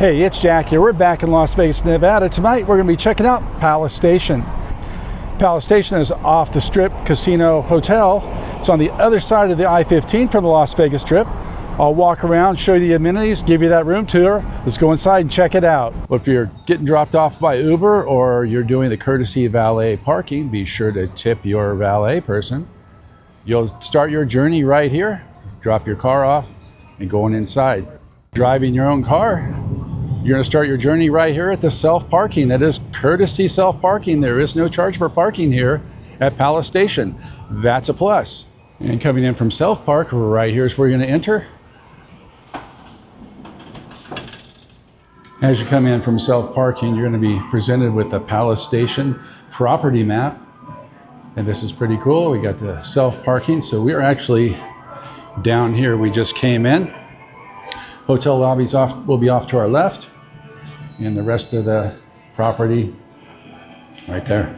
Hey, it's Jack here. We're back in Las Vegas, Nevada. Tonight we're going to be checking out Palace Station. Palace Station is off the Strip Casino Hotel. It's on the other side of the I-15 from the Las Vegas Strip. I'll walk around, show you the amenities, give you that room tour. Let's go inside and check it out. Well, if you're getting dropped off by Uber or you're doing the courtesy valet parking, be sure to tip your valet person. You'll start your journey right here, drop your car off, and going inside. Driving your own car, you're going to start your journey right here at the self-parking. That is courtesy self-parking. There is no charge for parking here at Palace Station. That's a plus. And coming in from self-park, right here is where you're going to enter. As you come in from self-parking, you're going to be presented with the Palace Station property map. And this is pretty cool. We got the self-parking. So we are actually down here. We just came in. Hotel lobbies will be off to our left. And the rest of the property right there.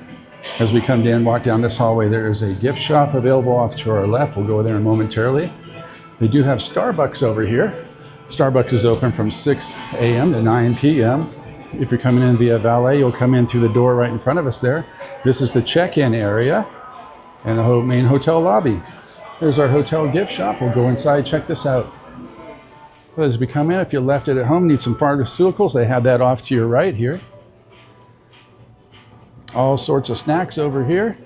As we come in, walk down this hallway, there is a gift shop available off to our left. We'll go there momentarily. They do have Starbucks over here. Starbucks is open from 6 a.m. to 9 p.m. If you're coming in via valet, you'll come in through the door right in front of us there. This is the check-in area and the main hotel lobby. There's our hotel gift shop. We'll go inside, check this out. As we come in, if you left it at home, need some pharmaceuticals, they have that off to your right here. All sorts of snacks over here.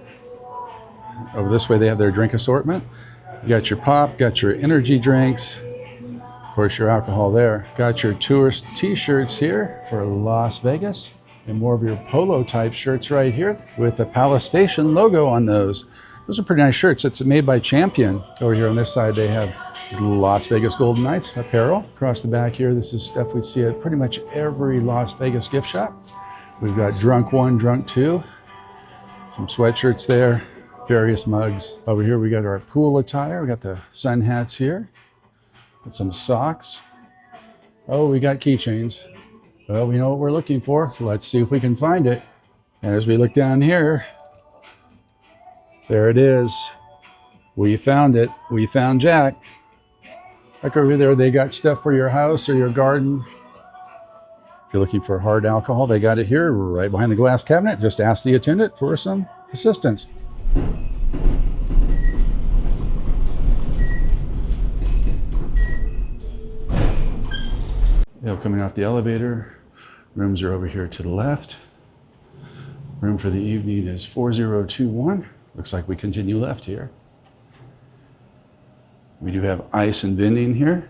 Over this way, they have their drink assortment. You got your pop, got your energy drinks, of course, your alcohol there. Got your tourist t-shirts here for Las Vegas, and more of your polo type shirts right here with the Palace Station logo on those. Those are pretty nice shirts. It's made by Champion. Over here on this side, they have Las Vegas Golden Knights apparel. Across the back here, this is stuff we see at pretty much every Las Vegas gift shop. We've got Drunk 1, Drunk 2, some sweatshirts there, various mugs. Over here, we got our pool attire. We got the sun hats here, got some socks. Oh, we got keychains. Well, we know what we're looking for, so let's see if we can find it. And as we look down here, there it is. We found it. We found Jack. Like over there, they got stuff for your house or your garden. If you're looking for hard alcohol, they got it here right behind the glass cabinet. Just ask the attendant for some assistance. Coming off the elevator, rooms are over here to the left. Room for the evening is 4021. Looks like we continue left here. We do have ice and vending here.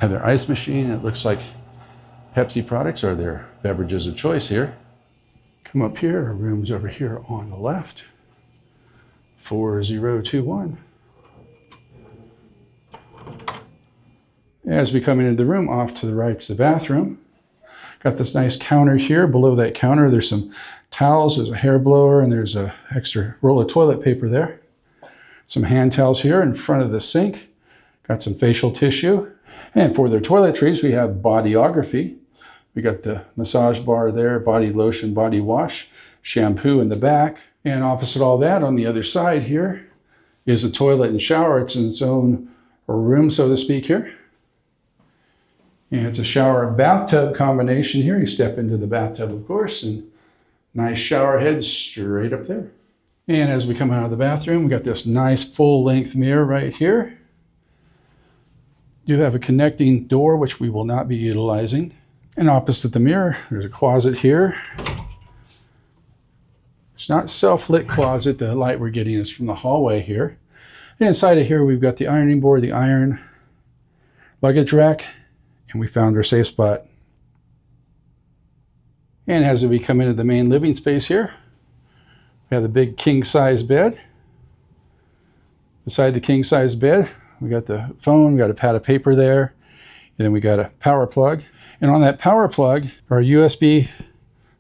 Have their ice machine. It looks like Pepsi products are their beverages of choice here. Come up here, our room's over here on the left. 4021. As we come into the room, off to the right is the bathroom. Got this nice counter here. Below that counter, there's some towels, there's a hair blower, and there's an extra roll of toilet paper there. Some hand towels here in front of the sink. Got some facial tissue. And for their toiletries, we have Bodyography. We got the massage bar there, body lotion, body wash, shampoo in the back. And opposite all that, on the other side here, is a toilet and shower. It's in its own room, so to speak, here. And it's a shower and bathtub combination here. You step into the bathtub, of course, and nice shower head straight up there. And as we come out of the bathroom, we got this nice full-length mirror right here. Do have a connecting door, which we will not be utilizing. And opposite the mirror, there's a closet here. It's not self-lit closet. The light we're getting is from the hallway here. And inside of here, we've got the ironing board, the iron, luggage rack, and we found our safe spot. And as we come into the main living space here, we have the big king-size bed. Beside the king-size bed, we got the phone, we got a pad of paper there, and then we got a power plug. And on that power plug are USB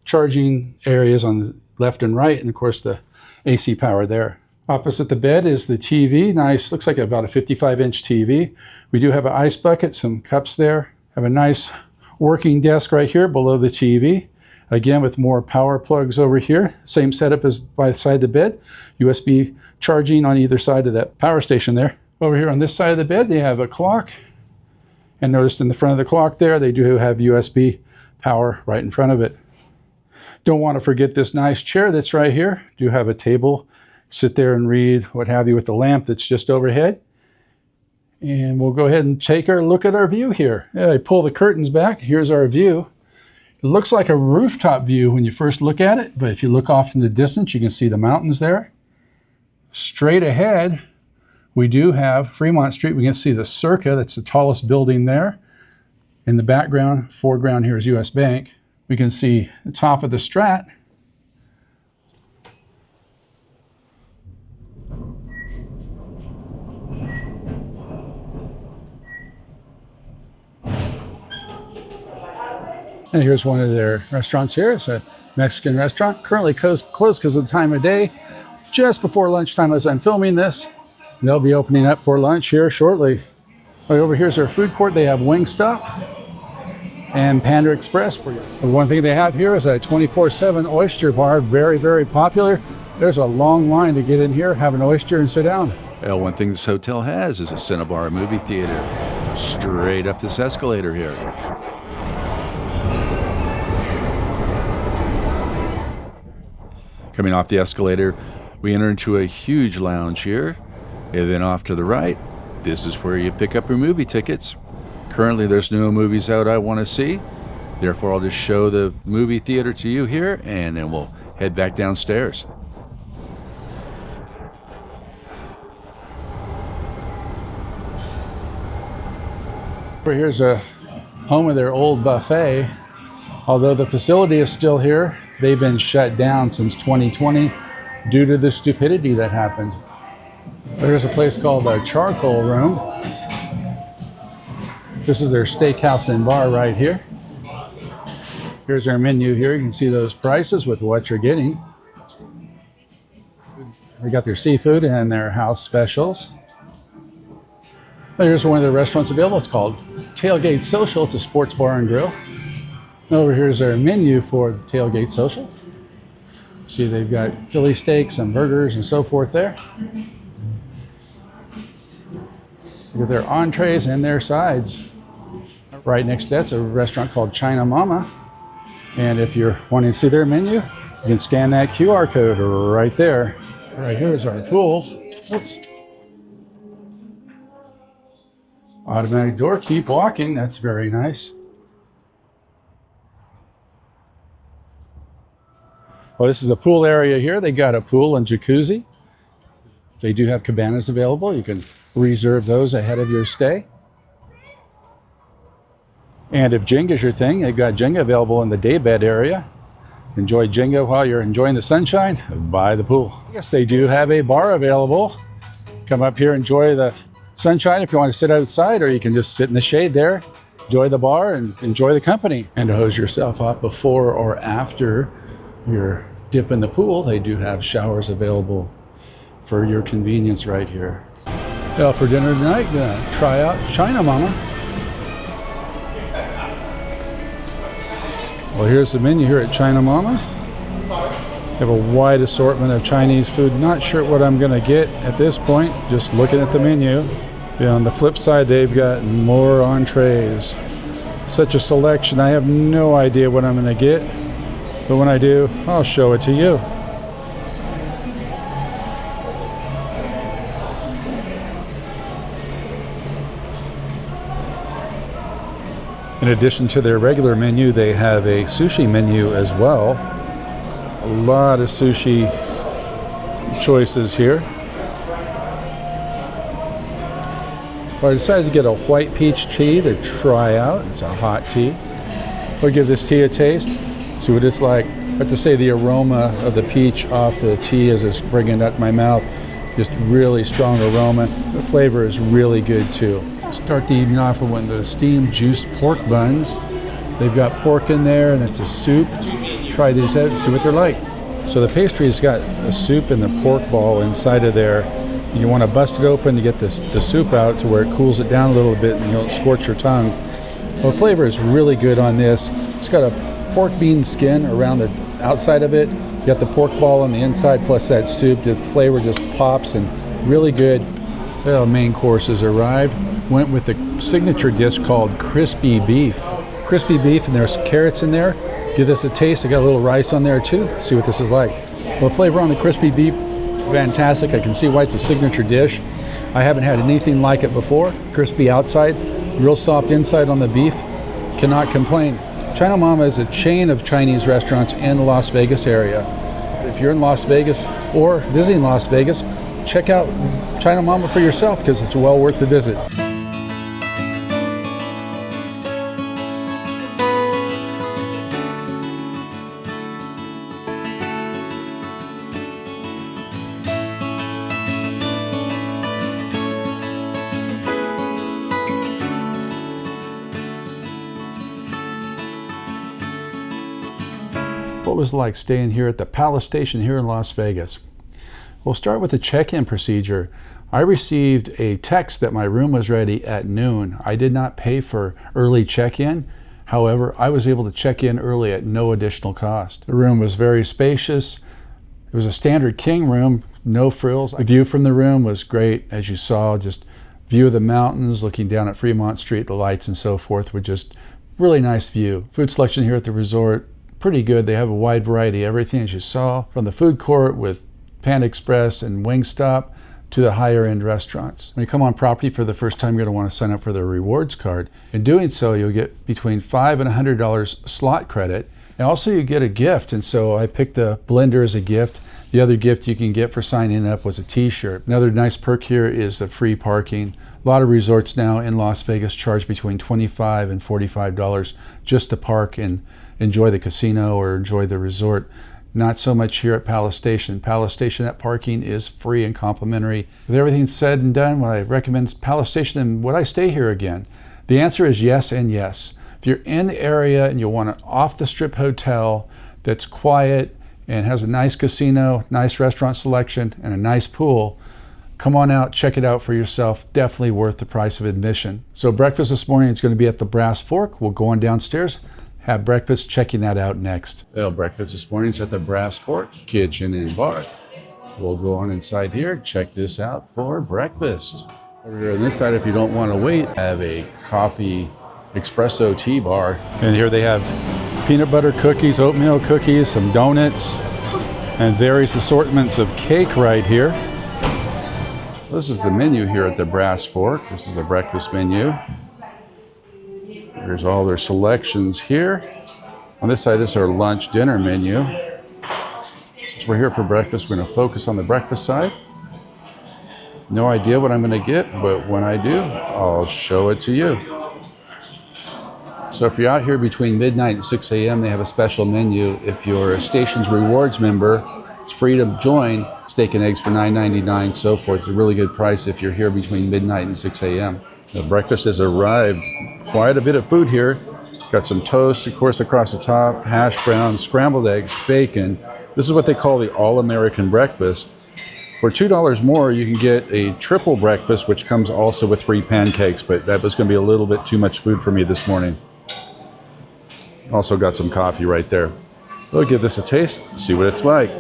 charging areas on the left and right, and of course the AC power there. Opposite the bed is the TV. Nice, looks like about a 55-inch TV. We do have an ice bucket, some cups there. Have a nice working desk right here below the TV. Again, with more power plugs over here. Same setup as by the side of the bed. USB charging on either side of that power station there. Over here on this side of the bed, they have a clock And notice in the front of the clock there, they do have USB power right in front of it. Don't want to forget this nice chair that's right here. Do have a table, sit there and read, what have you, with the lamp that's just overhead. And we'll go ahead and take a look at our view here. Yeah, I pull the curtains back. Here's our view. It looks like a rooftop view when you first look at it, but if you look off in the distance, you can see the mountains there. Straight ahead, we do have Fremont Street. We can see the Circa, that's the tallest building there. In the background, foreground here is US Bank. We can see the top of the Strat. And here's one of their restaurants here. It's a Mexican restaurant, currently closed because of the time of day. Just before lunchtime as I'm filming this. They'll be opening up for lunch here shortly. Right over here's their food court. They have Wingstop and Panda Express for you. The one thing they have here is a 24/7 oyster bar, very, very popular. There's a long line to get in here, have an oyster and sit down. Well, one thing this hotel has is a Cinnabar movie theater. Straight up this escalator here. Coming off the escalator, we enter into a huge lounge here. And then off to the right, this is where you pick up your movie tickets. Currently, there's no movies out I want to see. Therefore, I'll just show the movie theater to you here, and then we'll head back downstairs. Here's a home of their old buffet. Although the facility is still here, they've been shut down since 2020 due to the stupidity that happened. There's a place called the Charcoal Room. This is their steakhouse and bar right here. Here's their menu here. You can see those prices with what you're getting. They got their seafood and their house specials. Here's one of the restaurants available. It's called Tailgate Social. It's a sports bar and grill. Over here's their menu for the Tailgate Social. See, they've got Philly steaks and burgers and so forth there. With their entrees and their sides. Right next to that's a restaurant called China Mama. And if you're wanting to see their menu, you can scan that QR code right there. Right here is our pool. Oops. Automatic door, keep walking. That's very nice. Well, this is a pool area here. They got a pool and jacuzzi. They do have cabanas available. You can reserve those ahead of your stay. And if Jenga's your thing, they've got Jenga available in the daybed area. Enjoy Jenga while you're enjoying the sunshine by the pool. Yes, they do have a bar available. Come up here, enjoy the sunshine if you want to sit outside, or you can just sit in the shade there, enjoy the bar and enjoy the company. And to hose yourself up before or after your dip in the pool, they do have showers available for your convenience right here. Well, for dinner tonight, gonna try out China Mama. Well, here's the menu here at China Mama. They have a wide assortment of Chinese food. Not sure what I'm gonna get at this point, just looking at the menu. Yeah, on the flip side, they've got more entrees. Such a selection, I have no idea what I'm gonna get, but when I do, I'll show it to you. In addition to their regular menu, they have a sushi menu as well. A lot of sushi choices here. Well, I decided to get a white peach tea to try out. It's a hot tea. We'll give this tea a taste, see what it's like. I have to say the aroma of the peach off the tea as it's bringing it up my mouth, just really strong aroma. The flavor is really good too. Start the evening off with one of the steamed juiced pork buns. They've got pork in there and it's a soup. Try these out and see what they're like. So the pastry's got the soup and the pork ball inside of there. And you want to bust it open to get the soup out to where it cools it down a little bit and you don't scorch your tongue. Well, the flavor is really good on this. It's got a pork bean skin around the outside of it. You got the pork ball on the inside plus that soup. The flavor just pops and really good. The main course has arrived. Went with the signature dish called crispy beef. Crispy beef, and there's carrots in there. Give this a taste. I got a little rice on there too. See what this is like. The flavor on the crispy beef, fantastic. I can see why it's a signature dish. I haven't had anything like it before. Crispy outside, real soft inside on the beef. Cannot complain. China Mama is a chain of Chinese restaurants in the Las Vegas area. If you're in Las Vegas or visiting Las Vegas, check out China Mama for yourself because it's well worth the visit. What was it like staying here at the Palace Station here in Las Vegas? We'll start with the check-in procedure. I received a text that my room was ready at noon. I did not pay for early check-in. However, I was able to check in early at no additional cost. The room was very spacious. It was a standard king room, no frills. The view from the room was great, as you saw, just view of the mountains, looking down at Fremont Street, the lights and so forth, were just really nice view. Food selection here at the resort, pretty good. They have a wide variety of everything, as you saw, from the food court with Panda Express and Wingstop to the higher end restaurants. When you come on property for the first time, you're going to want to sign up for the rewards card. In doing so, you'll get between $5 and $100 slot credit. And also you get a gift. And so I picked a blender as a gift. The other gift you can get for signing up was a t-shirt. Another nice perk here is the free parking. A lot of resorts now in Las Vegas charge between $25 and $45 just to park and enjoy the casino or enjoy the resort. Not so much here at Palace Station. Palace Station, that parking is free and complimentary. With everything said and done, would I recommend Palace Station and would I stay here again? The answer is yes and yes. If you're in the area and you want an off-the-strip hotel that's quiet and has a nice casino, nice restaurant selection, and a nice pool, come on out, check it out for yourself. Definitely worth the price of admission. So breakfast this morning is going to be at the Brass Fork. We'll go on downstairs, have breakfast, checking that out next. Well, breakfast this morning is at the Brass Fork Kitchen and Bar. We'll go on inside here, check this out for breakfast. Over here on this side, if you don't want to wait, have a coffee espresso tea bar. And here they have peanut butter cookies, oatmeal cookies, some donuts, and various assortments of cake right here. This is the menu here at the Brass Fork. This is the breakfast menu. There's all their selections here. On this side, this is our lunch dinner menu. Since we're here for breakfast, we're going to focus on the breakfast side. No idea what I'm going to get, but when I do, I'll show it to you. So if you're out here between midnight and 6 a.m., they have a special menu. If you're a Stations Rewards member, it's free to join. Steak and eggs for $9.99, so forth. It's a really good price if you're here between midnight and 6 a.m. The breakfast has arrived. Quite a bit of food here. Got some toast, of course, across the top, hash browns, scrambled eggs, bacon. This is what they call the All-American Breakfast. For $2 more, you can get a triple breakfast, which comes also with free pancakes, but that was going to be a little bit too much food for me this morning. Also got some coffee right there. We'll give this a taste, see what it's like.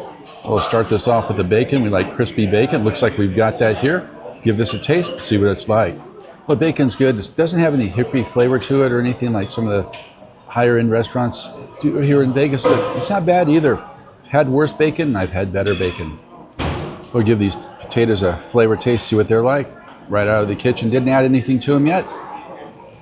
We'll start this off with the bacon. We like crispy bacon. Looks like we've got that here. Give this a taste, see what it's like. Well, bacon's good. It doesn't have any hippie flavor to it or anything like some of the higher end restaurants do here in Vegas, but it's not bad either. I've had worse bacon and I've had better bacon. We'll give these potatoes a flavor taste, see what they're like. Right out of the kitchen. Didn't add anything to them yet.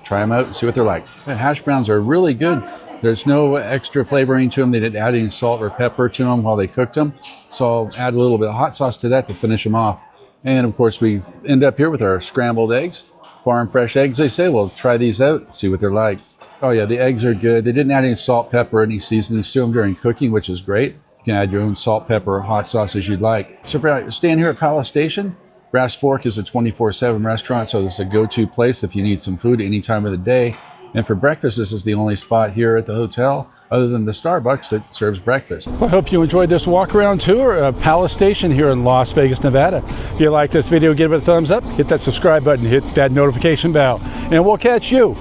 Try them out and see what they're like. The hash browns are really good. There's no extra flavoring to them. They didn't add any salt or pepper to them while they cooked them. So I'll add a little bit of hot sauce to that to finish them off. And of course, we end up here with our scrambled eggs. Farm fresh eggs, they say. We'll try these out, see what they're like. Oh yeah, the eggs are good. They didn't add any salt, pepper, any seasonings to them during cooking, which is great. You can add your own salt, pepper, or hot sauce as you'd like. So if you're staying here at Palace Station, Brass Fork is a 24/7 restaurant, so it's a go-to place if you need some food any time of the day. And for breakfast, this is the only spot here at the hotel, other than the Starbucks, that serves breakfast. Well, I hope you enjoyed this walk-around tour of Palace Station here in Las Vegas, Nevada. If you like this video, give it a thumbs up, hit that subscribe button, hit that notification bell, and we'll catch you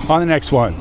on the next one.